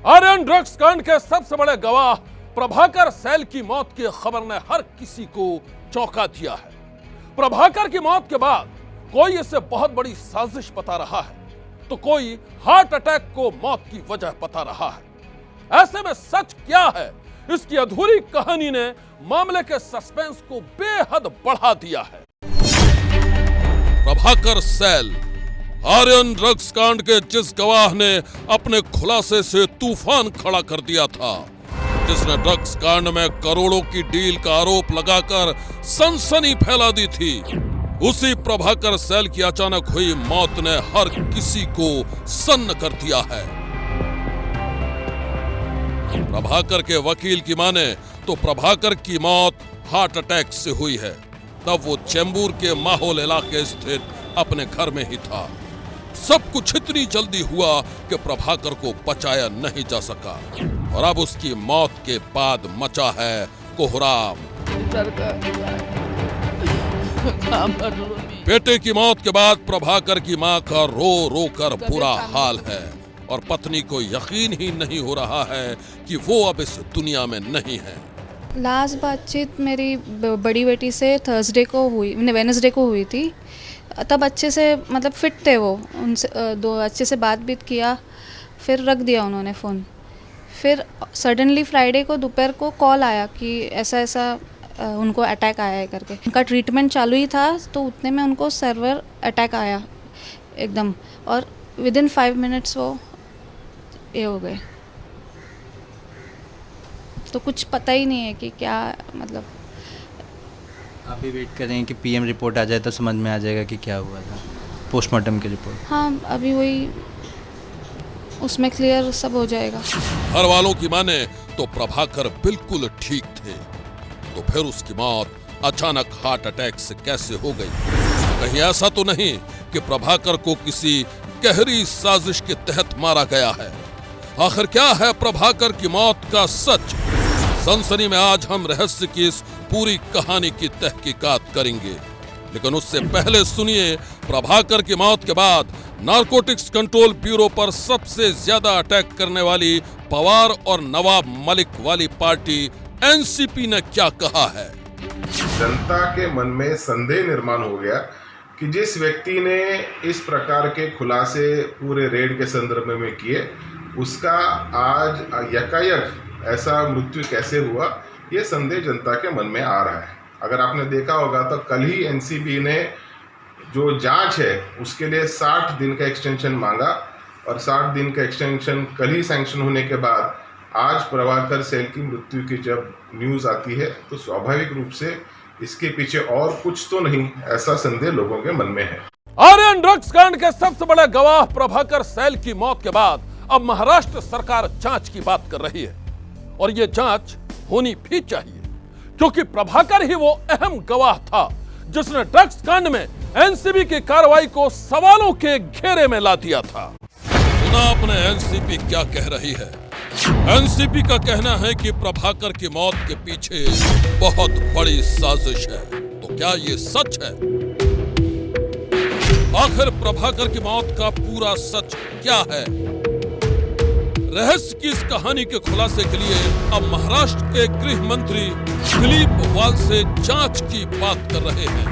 Aryan drugs कांड के सबसे बड़े गवाह प्रभाकर सैल की मौत की खबर ने हर किसी को चौंका दिया है। प्रभाकर की मौत के बाद कोई इसे बहुत बड़ी साजिश बता रहा है, तो कोई हार्ट अटैक को मौत की वजह बता रहा है। ऐसे में सच क्या है, इसकी अधूरी कहानी ने मामले के सस्पेंस को बेहद बढ़ा दिया है। प्रभाकर सैल, आर्यन ड्रग्स कांड के जिस गवाह ने अपने खुलासे से तूफान खड़ा कर दिया था, जिसने ड्रग्स कांड में करोड़ों की डील का आरोप लगाकर सनसनी फैला दी थी, उसी प्रभाकर सैल की अचानक हुई मौत ने हर किसी को सन्न कर दिया है। प्रभाकर के वकील की माने तो प्रभाकर की मौत हार्ट अटैक से हुई है। तब वो चेंबूर के माहौल इलाके स्थित अपने घर में ही था। सब कुछ इतनी जल्दी हुआ कि प्रभाकर को बचाया नहीं जा सका और अब उसकी मौत के बाद मचा है कोहराम। बेटे की मौत के बाद प्रभाकर की मां का रो रो कर बुरा हाल है और पत्नी को यकीन ही नहीं हो रहा है कि वो अब इस दुनिया में नहीं है। लास्ट बातचीत मेरी बड़ी बेटी से थर्सडे को हुई, वेडनेसडे को हुई थी। तब अच्छे से मतलब फिट थे वो, उनसे दो अच्छे से बात भी किया, फिर रख दिया उन्होंने फ़ोन। फिर सडनली फ्राइडे को दोपहर को कॉल आया कि ऐसा ऐसा उनको अटैक आया है करके। उनका ट्रीटमेंट चालू ही था तो उतने में उनको सर्वर अटैक आया एकदम, और विदिन 5 मिनट्स वो ये हो गए। तो कुछ पता ही नहीं है कि क्या, मतलब आप भी वेट कर रहे हैं कि पीएम रिपोर्ट आ जाए तो समझ में आ जाएगा कि क्या हुआ था, पोस्टमार्टम की रिपोर्ट। हाँ, अभी वही उसमें क्लियर सब हो जाएगा। घर वालों की माने तो प्रभाकर बिल्कुल ठीक थे, तो फिर उसकी मौत अचानक हार्ट अटैक से कैसे हो गई? कहीं ऐसा तो नहीं कि प्रभाकर को किसी गहरी साजिश के तहत मारा गया है? आखिर क्या है प्रभाकर की मौत का सच? सनसनी में आज हम रहस्य की इस पूरी कहानी की तहकीकात करेंगे, लेकिन उससे पहले सुनिए प्रभाकर की मौत के बाद नारकोटिक्स कंट्रोल ब्यूरो पर सबसे ज्यादा अटैक करने वाली पवार और नवाब मलिक वाली पार्टी एनसीपी ने क्या कहा है। जनता के मन में संदेह निर्माण हो गया कि जिस व्यक्ति ने इस प्रकार के खुलासे पूरे रेड के संदर्भ में किए, उसका आज यकायक ऐसा मृत्यु कैसे हुआ, ये संदेह जनता के मन में आ रहा है। अगर आपने देखा होगा तो कल ही एनसीबी ने जो जांच है उसके लिए 60 दिन का एक्सटेंशन मांगा और 60 दिन का एक्सटेंशन कल ही सैंक्शन होने के बाद आज प्रभाकर सैल की मृत्यु की जब न्यूज़ आती है तो स्वाभाविक रूप से इसके पीछे और कुछ तो नहीं, ऐसा संदेह लोगों के मन में है। आर्यन ड्रग्स कांड के सबसे बड़े गवाह प्रभाकर सैल की मौत के बाद अब महाराष्ट्र सरकार जांच की बात कर रही है और ये जांच होनी भी चाहिए, क्योंकि प्रभाकर ही वो अहम गवाह था जिसने ड्रग्स कांड में एनसीबी की कार्रवाई को सवालों के घेरे में ला दिया था। सुना आपने एनसीबी क्या कह रही है? एनसीबी का कहना है कि प्रभाकर की मौत के पीछे बहुत बड़ी साजिश है। तो क्या ये सच है? आखिर प्रभाकर की मौत का पूरा सच क्या है? रहस्य की इस कहानी के खुलासे के लिए अब महाराष्ट्र के गृह मंत्री दिलीप वालसे जांच की बात कर रहे हैं।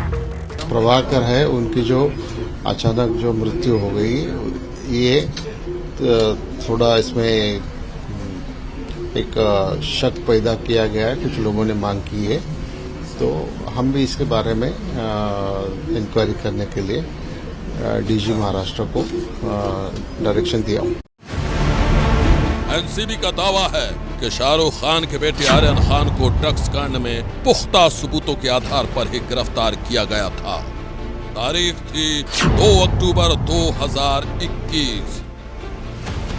प्रभाकर है, उनकी जो अचानक जो मृत्यु हो गई, ये थोड़ा इसमें एक शक पैदा किया गया है, कुछ लोगों ने मांग की है, तो हम भी इसके बारे में इंक्वायरी करने के लिए डीजी महाराष्ट्र को डायरेक्शन दिया। एनसीबी का दावा है कि शाहरुख खान के बेटे आर्यन खान को ड्रग्स कांड में पुख्ता सबूतों के आधार पर ही गिरफ्तार किया गया था। तारीख थी 2 अक्टूबर 2021।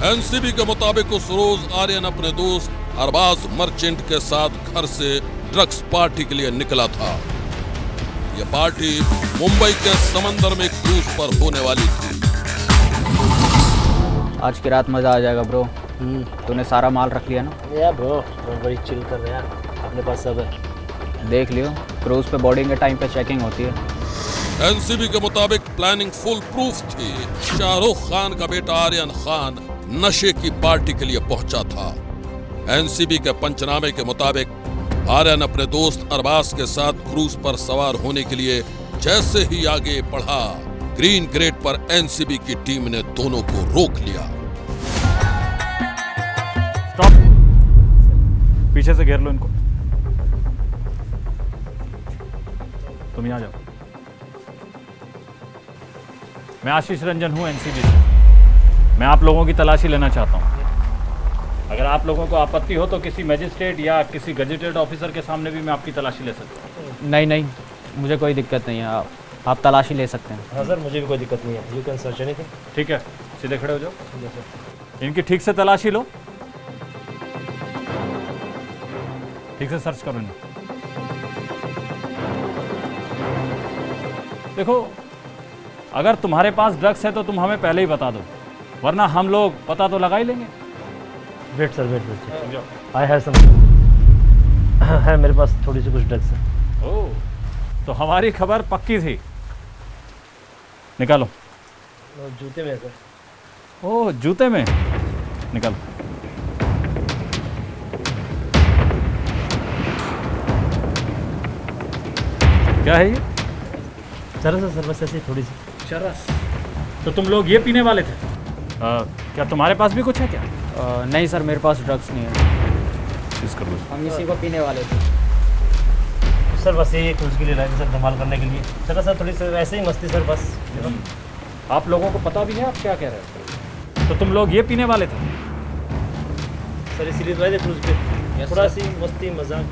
एनसीबी के मुताबिक उस रोज आर्यन अपने दोस्त अरबाज मर्चेंट के साथ घर से ड्रग्स पार्टी के लिए निकला था। यह पार्टी मुंबई के समंदर में क्रूज पर होने वाली थी। आज की रात मजा आ जाएगा ब्रो। तूने सारा माल रख लिया ना? या ब्रो, बड़ी चिल कर रहे हैं, अपने पास सब है। देख लियो, क्रूज पे बोर्डिंग के टाइम पे चेकिंग होती है। एनसीबी के मुताबिक प्लानिंग फुल प्रूफ थी। शाहरुख खान का बेटा आर्यन खान नशे की पार्टी के लिए पहुंचा था। एनसीबी के पंचनामे के मुताबिक आर्यन अपने दोस्त अरबाज के साथ क्रूज पर सवार होने के लिए जैसे ही आगे बढ़ा, ग्रीन ग्रेड पर एनसीबी की टीम ने दोनों को रोक लिया। स्टॉप, पीछे से घेर लो इनको। तुम यहाँ जाओ। मैं आशीष रंजन हूँ एनसीबी से। मैं आप लोगों की तलाशी लेना चाहता हूँ। अगर आप लोगों को आपत्ति हो तो किसी मजिस्ट्रेट या किसी गजेटेड ऑफिसर के सामने भी मैं आपकी तलाशी ले सकता हूँ। नहीं नहीं, मुझे कोई दिक्कत नहीं है, आप तलाशी ले सकते हैं। हाँ सर, मुझे भी कोई दिक्कत नहीं है। You can search anything. ठीक है, सीधे खड़े हो जाओ। इनकी ठीक से तलाशी लो, ठीक से सर्च करो इन्हें। देखो, अगर तुम्हारे पास ड्रग्स है तो तुम हमें पहले ही बता दो, वरना हम लोग पता तो लगा ही लेंगे। Wait sir, wait. I have some है मेरे पास थोड़ी सी कुछ ड्रग्स है। ओह, तो हमारी खबर पक्की थी। निकालो। जूते में है सर। ओह, जूते में, निकालो। क्या है ये? चरस है सर, बस ऐसी थोड़ी सी। चरस? तो तुम लोग ये पीने वाले थे? क्या तुम्हारे पास भी कुछ है क्या? नहीं सर, मेरे पास ड्रग्स नहीं है। चीज कर लो। हम इसी को पीने वाले थे। सर बस ये क्रूज के लिए लाए थे सर, धमाल करने के लिए। चलो सर, थोड़ी सी ऐसे ही मस्ती सर, बस। आप लोगों को पता भी है आप क्या कह रहे हो? तो तुम लोग ये पीने वाले थे? सर इसीलिए लाए थे क्रूज पे, थोड़ा सी मस्ती मजाक।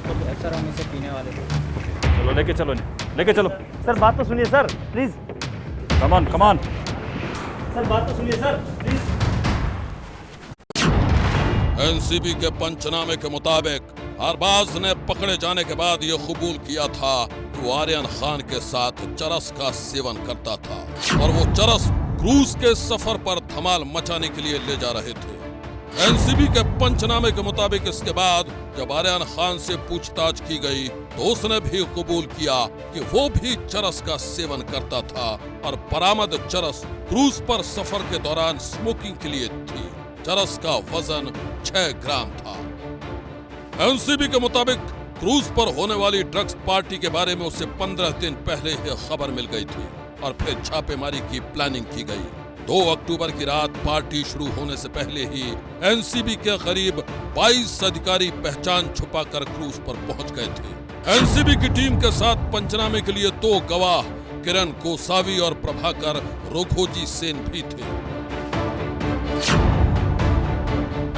सर हम इसे पीने वाले थे। चलो लेके चलो इन्हें, लेके चलो। सर बात तो सुनिए sir, please. Come on, come on. Sir बात तो सुनिए सर, प्लीज। एनसीबी के पंचनामे के मुताबिक अरबाज ने पकड़े जाने के बाद यह कबूल किया था कि वो आर्यन खान के साथ चरस का सेवन करता था और वो चरस क्रूज के सफर पर धमाल मचाने के लिए ले जा रहे थे। एनसीबी के पंचनामे के मुताबिक इसके बाद जब आर्यन खान से पूछताछ की गई तो उसने भी कबूल किया कि वो भी चरस का सेवन करता था और बरामद चरस क्रूज पर सफर के दौरान स्मोकिंग के लिए थी। चरस का वजन 6 ग्राम था। एनसीबी के मुताबिक क्रूज पर होने वाली ड्रग्स पार्टी के बारे में उसे 15 दिन पहले ही खबर मिल गई थी और फिर छापेमारी की प्लानिंग की गई। 2 अक्टूबर की रात पार्टी शुरू होने से पहले ही एनसीबी के करीब 22 अधिकारी पहचान छुपाकर क्रूज पर पहुंच गए थे। एनसीबी की टीम के साथ पंचनामे के लिए 2 गवाह किरण गोसावी और प्रभाकर रोघोजी सेन भी थे।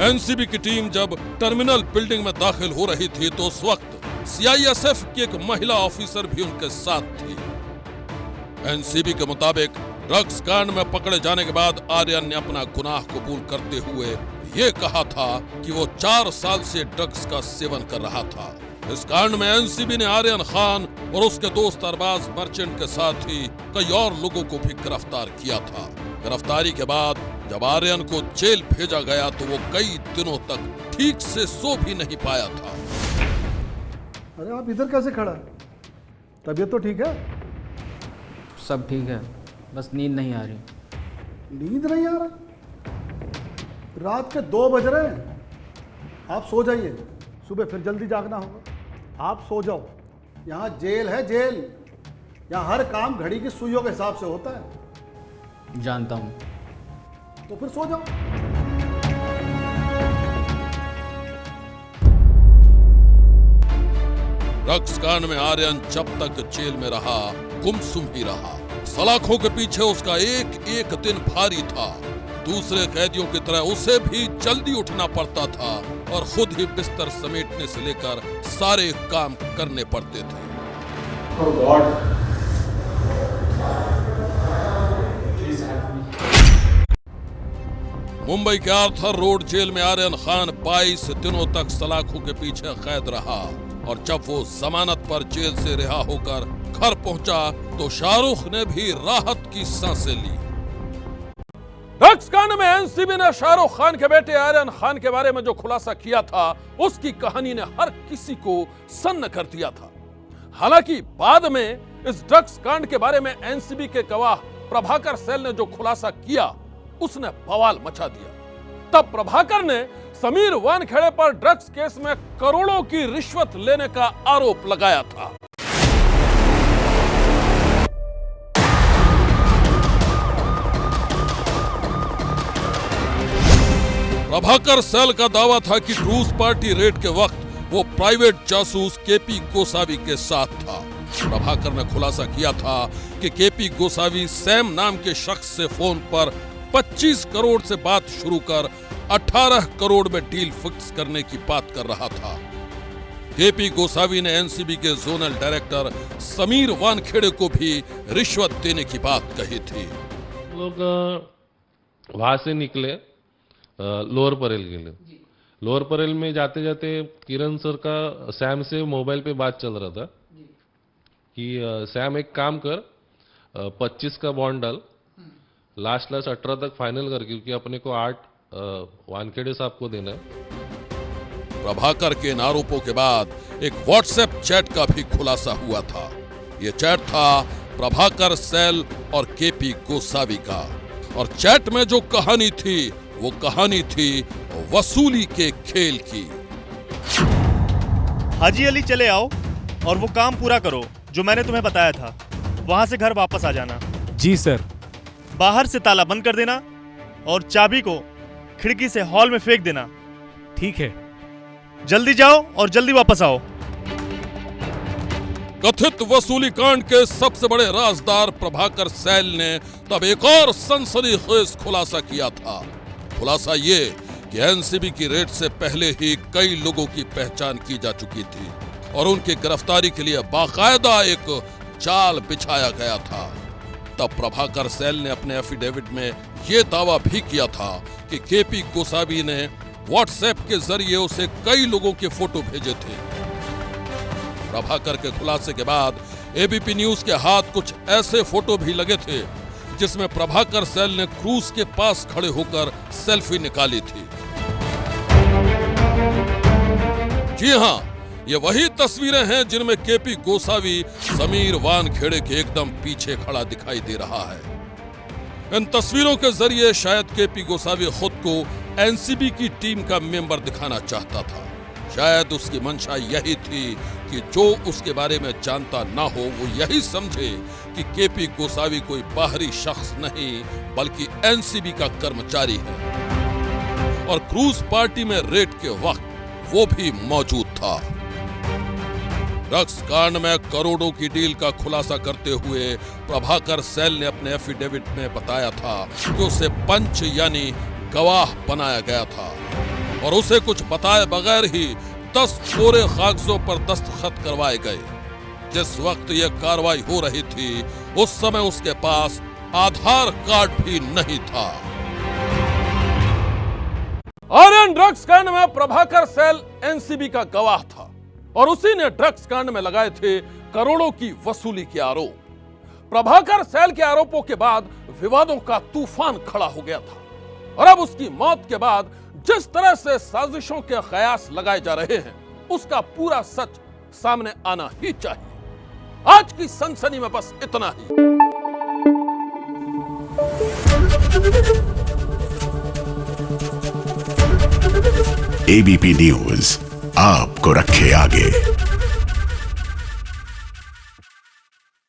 एनसीबी की टीम जब टर्मिनल बिल्डिंग में दाखिल हो रही थी तो उस वक्त सीआईएसएफ की एक महिला ऑफिसर भी उनके साथ थी। एनसीबी के मुताबिक ड्रग्स कांड में पकड़े जाने के बाद आर्यन ने अपना गुनाह कबूल करते हुए ये कहा था कि वो 4 साल से ड्रग्स का सेवन कर रहा था। इस कांड में एनसीबी ने आर्यन खान और उसके दोस्त अरबाज मर्चेंट के साथ ही कई और लोगों को भी गिरफ्तार किया था। गिरफ्तारी के बाद जब आर्यन को जेल भेजा गया तो वो कई दिनों तक ठीक से सो भी नहीं पाया था। अरे आप इधर कैसे खड़ा है? तबीयत तो ठीक है? सब ठीक है, बस नींद नहीं आ रही। नींद नहीं आ रहा? रात के 2 बज रहे हैं। आप सो जाइए, सुबह फिर जल्दी जागना होगा। आप सो जाओ। यहाँ जेल है, जेल। यहाँ हर काम घड़ी की सुइयों के हिसाब से होता है। जानता हूँ। तो फिर सो जाओ। ड्रग्स कांड में आर्यन जब तक जेल में रहा गुमसुम ही रहा। सलाखों के पीछे उसका एक एक दिन भारी था। दूसरे कैदियों की तरह उसे भी जल्दी उठना पड़ता था और खुद ही बिस्तर समेटने से लेकर सारे काम करने पड़ते थे। मुंबई के आर्थर रोड जेल में आर्यन खान 22 दिनों तक सलाखों के पीछे कैद रहा और जब वो जमानत पर जेल से रिहा होकर घर पहुंचा तो शाहरुख ने भी राहत की सांसें ली। ड्रग्स कांड में एनसीबी ने शाहरुख खान के बेटे आर्यन खान के बारे में जो खुलासा किया था उसकी कहानी ने हर किसी को सन्न कर दिया था। हालांकि बाद में इस ड्रग्स कांड के बारे में एनसीबी के गवाह प्रभाकर सेल ने जो खुलासा किया उसने बवाल मचा दिया। तब प्रभाकर ने समीर वानखेड़े पर ड्रग्स केस में करोड़ों की रिश्वत लेने का आरोप लगाया था। प्रभाकर सेल का दावा था कि क्रूज पार्टी रेड के वक्त वो प्राइवेट जासूस केपी गोसावी के साथ था। प्रभाकर ने खुलासा किया था कि केपी गोसावी सैम नाम के शख्स से फोन पर 25 करोड़ से बात शुरू कर 18 करोड़ में डील फिक्स करने की बात कर रहा था। केपी गोसावी ने एनसीबी के जोनल डायरेक्टर समीर वानखेड़े को भी रिश्वत देने की बात कही थी। लोग वहां से निकले लोअर परेल के लिए। लोअर परेल में जाते जाते किरण सर का सैम से मोबाइल पे बात चल रहा था कि सैम एक काम कर 25 का बॉन्ड डाल, लास्ट 18 तक फाइनल कर, क्योंकि अपने को 8 वानखेड़े साहब को देना है। प्रभाकर के इन आरोपों के बाद एक व्हाट्सएप चैट का भी खुलासा हुआ था। यह चैट था प्रभाकर सेल और केपी गोसावी का, और चैट में जो कहानी थी वो कहानी थी वसूली के खेल की। हाजी अली चले आओ और वो काम पूरा करो जो मैंने तुम्हें बताया था। वहां से घर वापस आ जाना। जी सर। बाहर से ताला बंद कर देना और चाबी को खिड़की से हॉल में फेंक देना। ठीक है। जल्दी जाओ और जल्दी वापस आओ। कथित वसूली कांड के सबसे बड़े राजदार प्रभाकर सेल ने तब एक और सनसनीखेज खुलासा किया था। खुलासा ये कि एनसीबी की रेड से पहले ही कई लोगों की पहचान की जा चुकी थी और उनकी गिरफ्तारी के लिए बाकायदा एक जाल बिछाया गया था। तब प्रभाकर सेल ने अपने एफिडेविट में यह दावा भी किया था कि केपी गोसावी ने व्हाट्सएप के जरिए उसे कई लोगों के फोटो भेजे थे। प्रभाकर के खुलासे के बाद एबीपी न्यूज के हाथ कुछ ऐसे फोटो भी लगे थे जिसमें प्रभाकर सेल ने क्रूज के पास खड़े होकर सेल्फी निकाली थी। जी हां, ये वही तस्वीरें हैं जिनमें केपी गोसावी समीर वानखेड़े के एकदम पीछे खड़ा दिखाई दे रहा है। इन तस्वीरों के जरिए शायद केपी गोसावी खुद को एनसीबी की टीम का मेंबर दिखाना चाहता था। शायद उसकी मंशा यही थी कि जो उसके बारे में जानता ना हो वो यही समझे कि केपी गोसावी कोई बाहरी शख्स नहीं बल्कि एनसीबी का कर्मचारी है, और क्रूज पार्टी में रेड के वक्त वो भी मौजूद था। ड्रग्स कांड में करोड़ों की डील का खुलासा करते हुए प्रभाकर सेल ने अपने एफिडेविट में बताया था कि उसे पंच यानी गवाह बनाया गया था और उसे कुछ बताए बगैर ही 10 कोरे कागजों पर दस्तखत करवाए गए। जिस वक्त यह कार्रवाई हो रही थी उस समय उसके पास आधार कार्ड भी नहीं था। आर्यन ड्रग्स कांड में प्रभाकर सेल एनसीबी का गवाह था और उसी ने ड्रग्स कांड में लगाए थे करोड़ों की वसूली के आरोप। प्रभाकर सेल के आरोपों के बाद विवादों का तूफान खड़ा हो गया था और अब उसकी मौत के बाद जिस तरह से साजिशों के कयास लगाए जा रहे हैं उसका पूरा सच सामने आना ही चाहिए। आज की सनसनी में बस इतना ही। एबीपी न्यूज आपको रखे आगे।